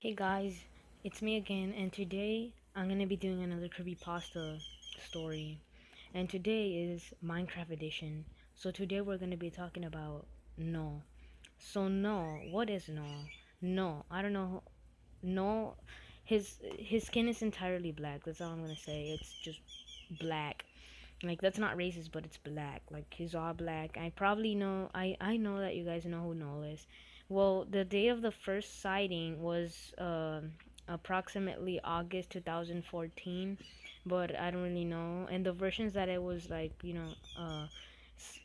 Hey guys, it's me again, and today I'm gonna be doing another creepypasta story. And today is Minecraft edition. So today we're gonna be talking about Null. So Null, what is Null? Null, I don't know. Null, his skin is entirely black. That's all I'm gonna say. It's just black. Like that's not racist, but it's black. Like he's all black. I probably know. I know that you guys know who Null is. Well, the date of the first sighting was approximately August 2014, but I don't really know. And the versions that it was like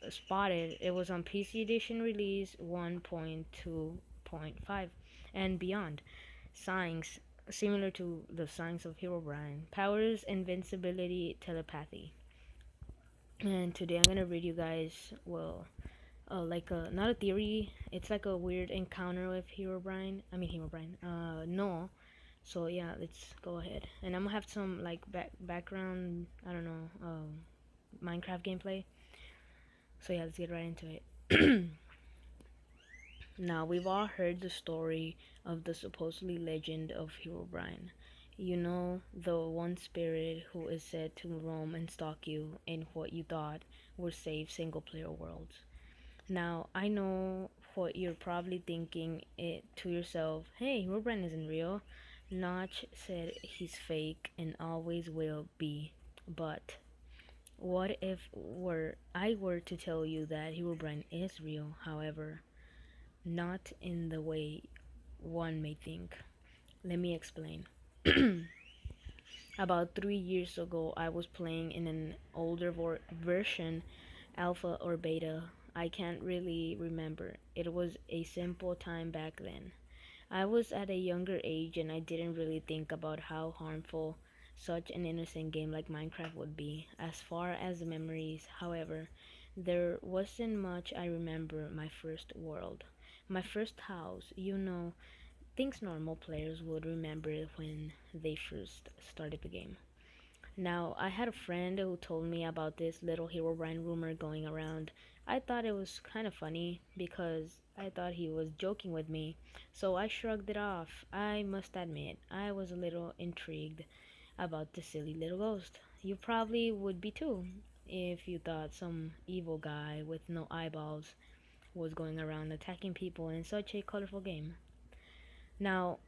spotted, it was on PC edition release 1.2.5 and beyond. Signs similar to the signs of Herobrine. Powers, invincibility, telepathy. And today I'm gonna read you guys, like not a theory. It's like a weird encounter with Herobrine. I mean Herobrine. No. So yeah, let's go ahead. And I'm gonna have some like background. I don't know. Minecraft gameplay. So yeah, let's get right into it. Now we've all heard the story of the supposedly legend of Herobrine. You know, the one spirit who is said to roam and stalk you in what you thought were safe single player worlds. Now, I know what you're probably thinking it to yourself. Hey, Herobrine isn't real. Notch said he's fake and always will be. But what if I were to tell you that Herobrine is real, however, not in the way one may think? Let me explain. About 3 years ago, I was playing in an older version, alpha or beta. I can't really remember. It was a simple time back then. I was at a younger age and I didn't really think about how harmful such an innocent game like Minecraft would be. As far as memories, however, there wasn't much I remember my first world. My first house, things normal players would remember when they first started the game. Now, I had a friend who told me about this little Herobrine rumor going around. I thought it was kind of funny because I thought he was joking with me, so I shrugged it off. I must admit, I was a little intrigued about the silly little ghost. You probably would be too, if you thought some evil guy with no eyeballs was going around attacking people in such a colorful game. Now,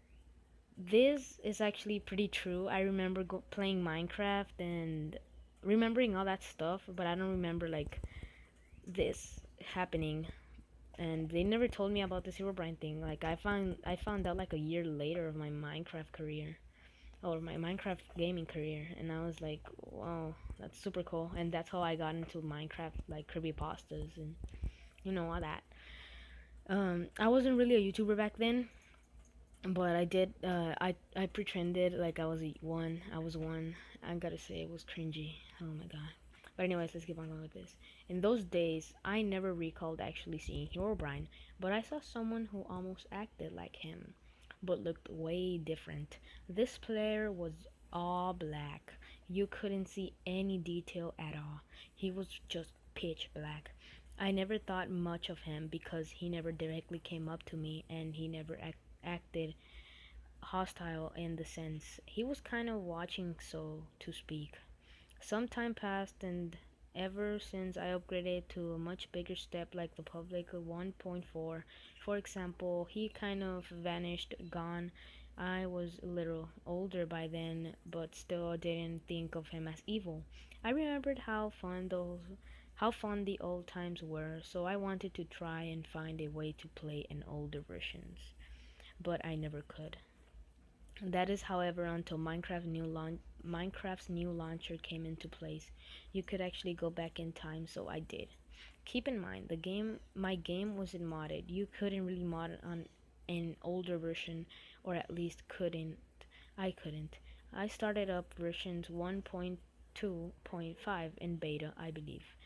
this is actually pretty true. I remember playing Minecraft and remembering all that stuff, but I don't remember like this happening. And they never told me about the Silverbrine thing. Like I found out like a year later of my Minecraft career or my Minecraft gaming career, and I was like, wow, that's super cool. And that's how I got into Minecraft, like creepypastas and all that. I wasn't really a YouTuber back then, but I did. I pretended like I was one. I was one. I gotta say it was cringy. Oh my god. But anyways, let's keep on going with this. In those days, I never recalled actually seeing Herobrine, but I saw someone who almost acted like him, but looked way different. This player was all black. You couldn't see any detail at all. He was just pitch black. I never thought much of him because he never directly came up to me and he never acted hostile in the sense he was kind of watching, so to speak. Some time passed, and ever since I upgraded to a much bigger step like the public 1.4, for example, he kind of vanished, gone. I was a little older by then, but still didn't think of him as evil. I remembered how fun the old times were, so I wanted to try and find a way to play in older versions, but I never could. That is, however, until Minecraft's new launcher came into place. You could actually go back in time, so I did. Keep in mind, my game wasn't modded. You couldn't really mod on an older version, or at least couldn't. I couldn't. I started up versions 1.2.5 in beta, I believe.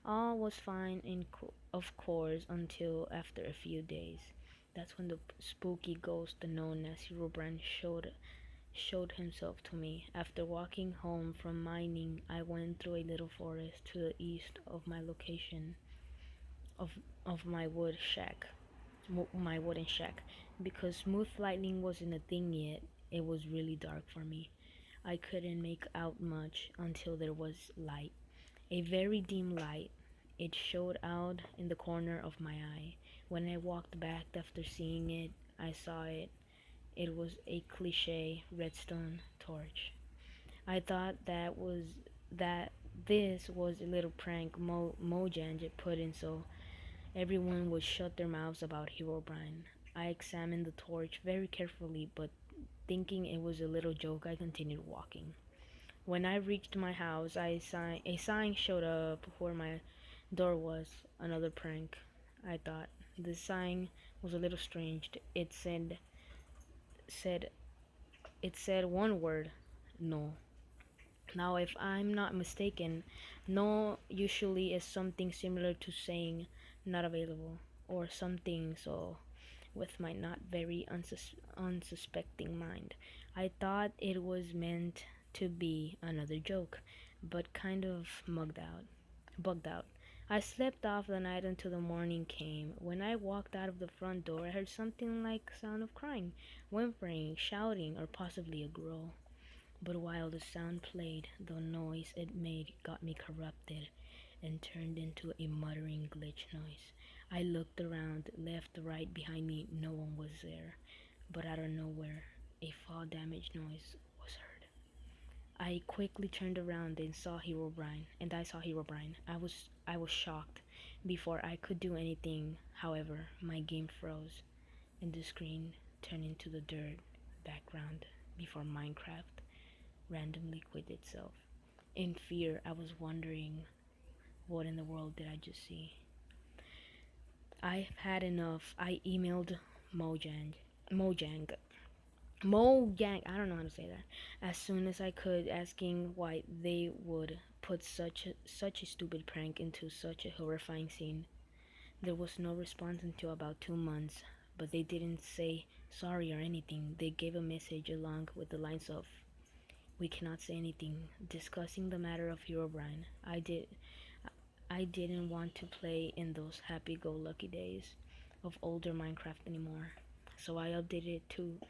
All was fine, of course, until after a few days. That's when the spooky ghost known as Herobrine showed himself to me. After walking home from mining, I went through a little forest to the east of my location of my wood shack. my wooden shack. Because smooth lightning wasn't a thing yet, it was really dark for me. I couldn't make out much until there was light. A very dim light. It showed out in the corner of my eye. When I walked back after seeing it, I saw it. It was a cliche redstone torch. I thought that this was a little prank Mojang had put in so everyone would shut their mouths about Herobrine. I examined the torch very carefully, but thinking it was a little joke, I continued walking. When I reached my house, a sign showed up where my door was. Another prank, I thought. The sign was a little strange. Said it said one word, no. Now, if I'm not mistaken, no usually is something similar to saying not available or something so with my not very unsuspecting mind. I thought it was meant to be another joke, but kind of bugged out. I slept off the night until the morning came. When I walked out of the front door, I heard something like sound of crying, whimpering, shouting, or possibly a growl. But while the sound played, the noise it made got me corrupted and turned into a muttering glitch noise. I looked around, left, right, behind me, no one was there. But out of nowhere, a fall damage noise was heard. I quickly turned around and I saw Herobrine. I was shocked. Before I could do anything, however, my game froze and the screen turned into the dirt background before Minecraft randomly quit itself. In fear, I was wondering, what in the world did I just see? I've had enough. I emailed Mojang, Mojang, Mojang. I don't know how to say that. As soon as I could, asking why they would put such a stupid prank into such a horrifying scene. There was no response until about 2 months, but they didn't say sorry or anything. They gave a message along with the lines of, "We cannot say anything," discussing the matter of Herobrine. I didn't want to play in those happy-go-lucky days of older Minecraft anymore, so I updated it to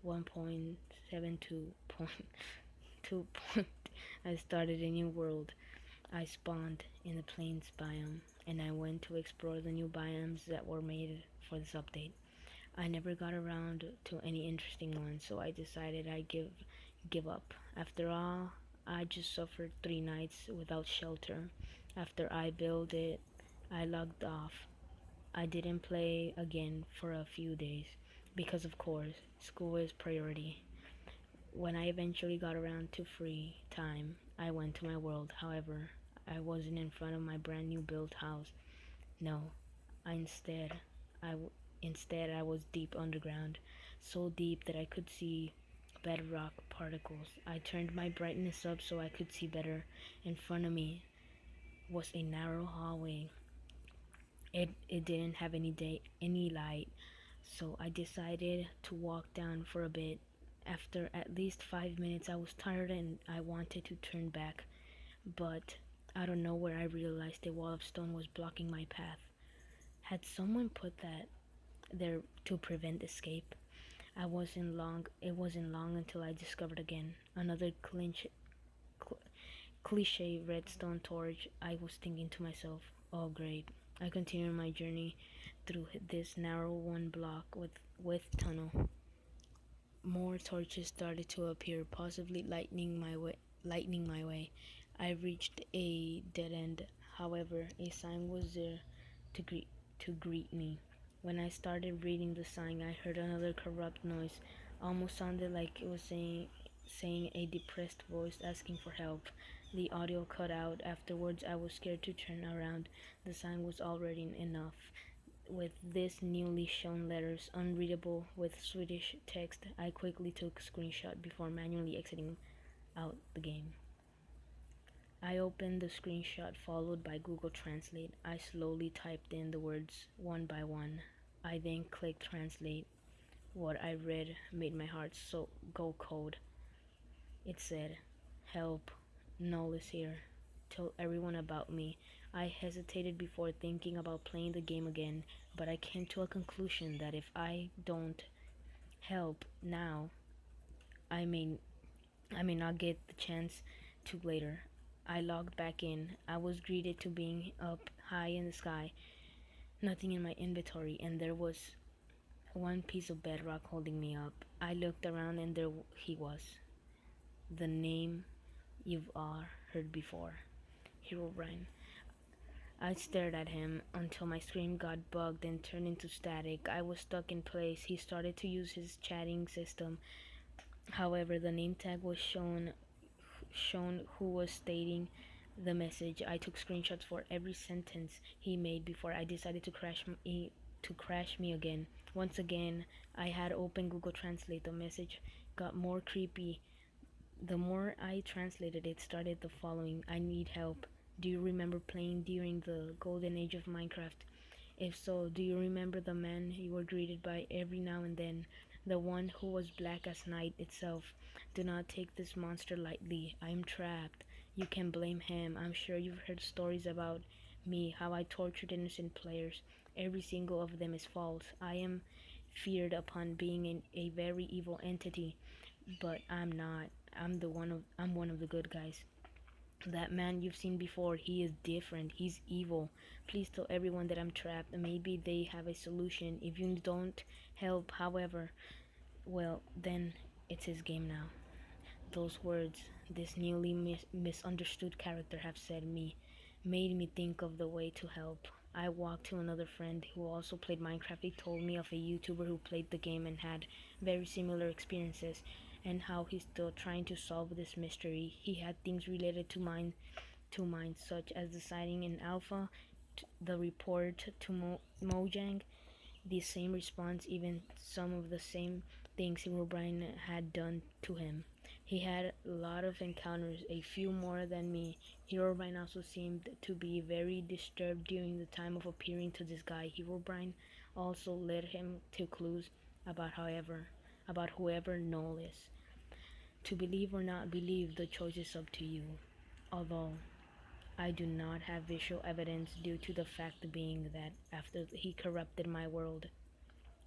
1.72.2. I started a new world. I spawned in the plains biome, and I went to explore the new biomes that were made for this update. I never got around to any interesting ones, so I decided I'd give up. After all, I just suffered 3 nights without shelter. After I built it, I logged off. I didn't play again for a few days because, of course, school is priority. When I eventually got around to free time, I went to my world. However, I wasn't in front of my brand new built house. No, I instead, I w- instead I was deep underground, so deep that I could see bedrock particles. I turned my brightness up so I could see better. In front of me was a narrow hallway. It didn't have any light, so I decided to walk down for a bit. After at least 5 minutes, I was tired and I wanted to turn back, but out of nowhere, I realized a wall of stone was blocking my path. Had someone put that there to prevent escape? It wasn't long until I discovered again another cl- cliche redstone torch. I was thinking to myself, oh great. I continued my journey through this narrow one block with tunnel. More torches started to appear, possibly lightning my way. I reached a dead end. However, a sign was there to greet me. When I started reading the sign, I heard another corrupt noise. Almost sounded like it was saying a depressed voice asking for help. The audio cut out. Afterwards, I was scared to turn around. The sign was already enough. With these newly shown letters, unreadable with Swedish text, I quickly took a screenshot before manually exiting out the game. I opened the screenshot followed by Google Translate. I slowly typed in the words one by one. I then clicked translate. What I read made my heart so go cold. It said, "Help, Null is here. Tell everyone about me." I hesitated before thinking about playing the game again. but I came to a conclusion that if I don't help now, I may I may not get the chance to later. I logged back in. I was greeted to being up high in the sky, nothing in my inventory, and there was one piece of bedrock holding me up. I looked around and there he was. The name you've all heard before. Hero Brian. I stared at him until my screen got bugged and turned into static. I was stuck in place. He started to use his chatting system. However, the name tag was shown who was stating the message. I took screenshots for every sentence he made before I decided to crash me again. Once again, I had open Google Translate. The message got more creepy. The more I translated it, started the following: I need help. Do you remember playing during the golden age of Minecraft? If so, do you remember the man you were greeted by every now and then? The one who was black as night itself. Do not take this monster lightly. I am trapped. You can blame him. I'm sure you've heard stories about me, how I tortured innocent players. Every single of them is false. I am feared upon being a very evil entity, but I'm not. I'm one of the good guys. That man you've seen before, he is different. He's evil. Please tell everyone that I'm trapped. Maybe they have a solution. If you don't help, however, well, then it's his game now. Those words this newly misunderstood character have said me made me think of the way to help. I walked to another friend who also played Minecraft. He told me of a YouTuber who played the game and had very similar experiences, and how he's still trying to solve this mystery. He had things related to mine, such as the sighting in Alpha, the report to Mojang, the same response, even some of the same things Herobrine had done to him. He had a lot of encounters, a few more than me. Herobrine also seemed to be very disturbed during the time of appearing to this guy. Herobrine also led him to clues about whoever Null is. To believe or not believe, the choice is up to you. Although I do not have visual evidence, due to the fact being that after he corrupted my world,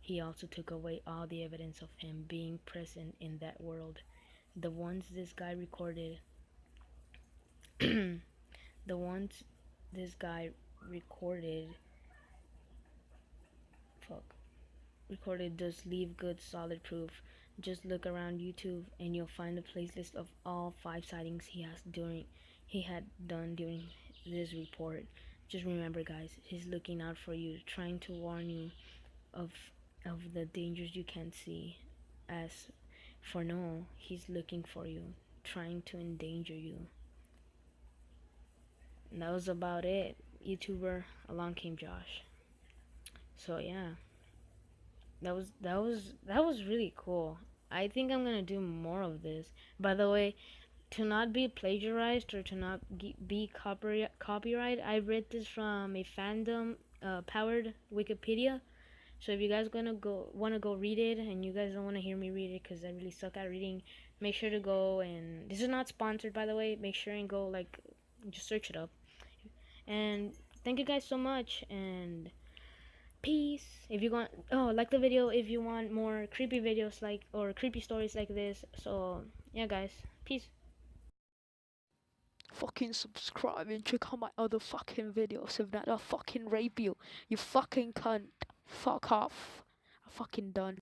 he also took away all the evidence of him being present in that world. The ones this guy recorded, the ones this guy recorded, fuck, recorded does leave good solid proof. Just look around YouTube and you'll find a playlist of all 5 sightings he had done during this report. Just remember, guys, he's looking out for you, trying to warn you of the dangers you can't see. As for no, he's looking for you, trying to endanger you. And that was about it. YouTuber, along came Josh. So yeah, that was really cool. I think I'm gonna do more of this. By the way, to not be plagiarized or to not be copyright, I read this from a fandom powered Wikipedia. So if you guys wanna go read it, and you guys don't wanna hear me read it because I really suck at reading, make sure to go. And this is not sponsored, by the way. Make sure and go, like, just search it up. And thank you guys so much, and peace. If you want, like the video if you want more creepy videos or creepy stories like this. So yeah, guys, peace. Fucking subscribe and check out my other fucking videos. If not, I'll fucking rape you. You fucking cunt. Fuck off. I'm fucking done.